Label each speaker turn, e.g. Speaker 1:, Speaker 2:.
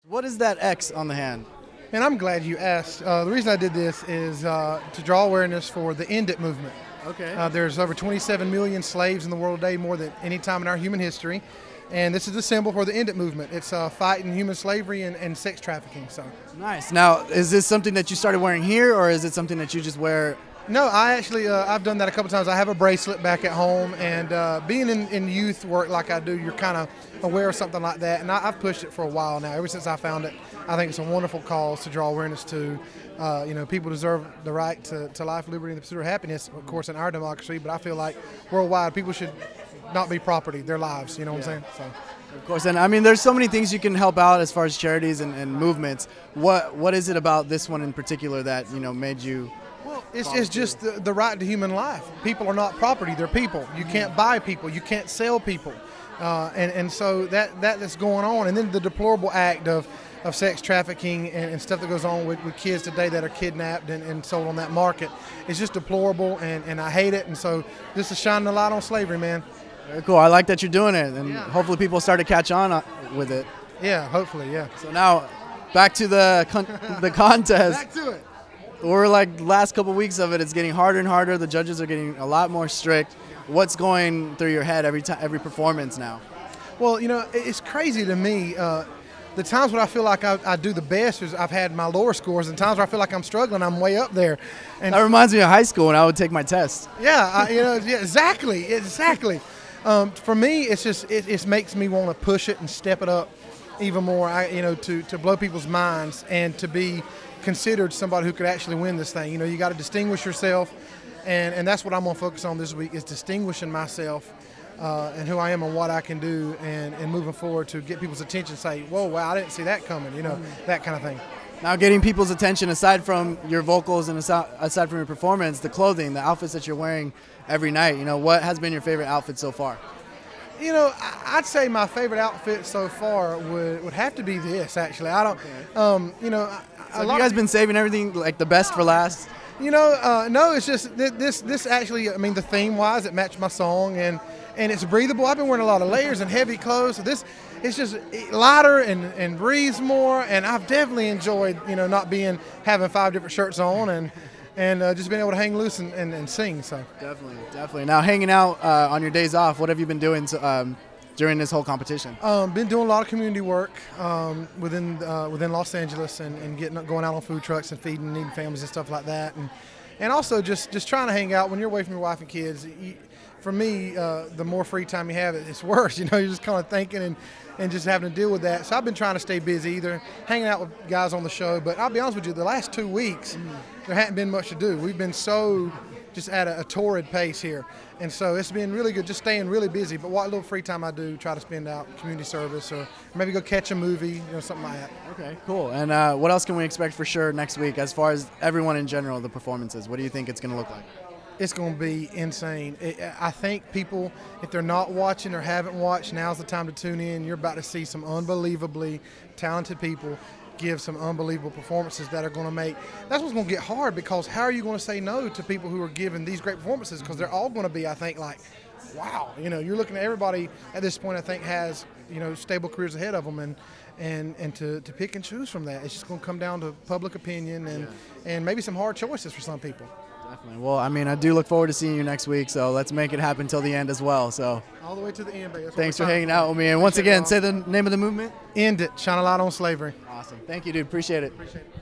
Speaker 1: What is that X on the hand?
Speaker 2: And I'm glad you asked. The reason I did this is to draw awareness for the End It movement.
Speaker 1: Okay.
Speaker 2: There's over 27 million slaves in the world today, more than any time in our human history. And this is the symbol for the End It movement. It's fighting human slavery and sex trafficking. So
Speaker 1: Nice. Now, is this something that you started wearing here, or is it something that you just wear?
Speaker 2: no, I actually I've done that a couple times. I have a bracelet back at home, and being in youth work like I do, you're kind of aware of something like that. And I've pushed it for a while now. Ever since I found it, I think it's a wonderful cause to draw awareness to. People deserve the right to life, liberty, and the pursuit of happiness, of course, in our democracy. But I feel like worldwide, people should not be property, their lives. You know what I'm saying? So.
Speaker 1: Of course, and I mean, there's so many things you can help out as far as charities and movements. What is it about this one in particular that made you?
Speaker 2: Well, it's just the right to human life. People are not property; they're people. You can't buy people. You can't sell people, and so that's going on. And then the deplorable act of sex trafficking and stuff that goes on with kids today that are kidnapped and sold on that market is just deplorable, and I hate it. And so this is shining a light on slavery, man.
Speaker 1: Very cool. I like that you're doing it, and hopefully people start to catch on with it.
Speaker 2: Yeah, hopefully, yeah.
Speaker 1: So now, back to the contest.
Speaker 2: Back to it.
Speaker 1: We're like last couple weeks of it. It's getting harder and harder. The judges are getting a lot more strict. What's going through your head every performance now?
Speaker 2: Well, it's crazy to me. The times when I feel like I do the best is I've had my lower scores, and times where I feel like I'm struggling, I'm way up there. And
Speaker 1: that reminds me of high school when I would take my test.
Speaker 2: Yeah, exactly. For me, it's just it makes me want to push it and step it up even more. To blow people's minds and to be considered somebody who could actually win this thing. You got to distinguish yourself, and that's what I'm going to focus on this week is distinguishing myself and who I am and what I can do, and moving forward to get people's attention. Say, whoa, wow, I didn't see that coming. That kind of thing.
Speaker 1: Now, getting people's attention aside from your vocals and aside from your performance, the clothing, the outfits that you're wearing every night. What has been your favorite outfit so far?
Speaker 2: I'd say my favorite outfit so far would have to be this. Actually, I don't.
Speaker 1: So have you guys been saving everything like the best for last?
Speaker 2: No, it's just this actually. I mean, the theme wise, it matched my song, and it's breathable. I've been wearing a lot of layers and heavy clothes. So this, it's just lighter and breathes more. And I've definitely enjoyed, not having 5 different shirts on and just being able to hang loose and sing. So
Speaker 1: definitely. Now, hanging out on your days off, what have you been doing during this whole competition?
Speaker 2: Been doing a lot of community work within Los Angeles and going out on food trucks and feeding needy families and stuff like that, and also just trying to hang out when you're away from your wife and kids. For me, the more free time you have, it's worse. You're just kind of thinking and just having to deal with that. So I've been trying to stay busy, either hanging out with guys on the show. But I'll be honest with you, the last 2 weeks, there hadn't been much to do. We've been so just at a torrid pace here. And so it's been really good just staying really busy. But what little free time I do, try to spend out community service or maybe go catch a movie, something like that.
Speaker 1: Okay, cool. And what else can we expect for sure next week as far as everyone in general, the performances? What do you think it's going to look like?
Speaker 2: It's going to be insane. I think people, if they're not watching or haven't watched, now's the time to tune in. You're about to see some unbelievably talented people give some unbelievable performances that are going to make. That's what's going to get hard, because how are you going to say no to people who are giving these great performances? Because they're all going to be, I think, like, wow. You're looking at everybody at this point, I think, has stable careers ahead of them, and to pick and choose from that, it's just going to come down to public opinion and maybe some hard choices for some people.
Speaker 1: Definitely. Well, I mean, I do look forward to seeing you next week, so let's make it happen till the end as well. So
Speaker 2: all the way to the end, baby.
Speaker 1: Thanks for hanging out with me. And once again, say the name of the movement.
Speaker 2: End It. Shine a light on slavery.
Speaker 1: Awesome. Thank you, dude. Appreciate it.
Speaker 2: Appreciate it.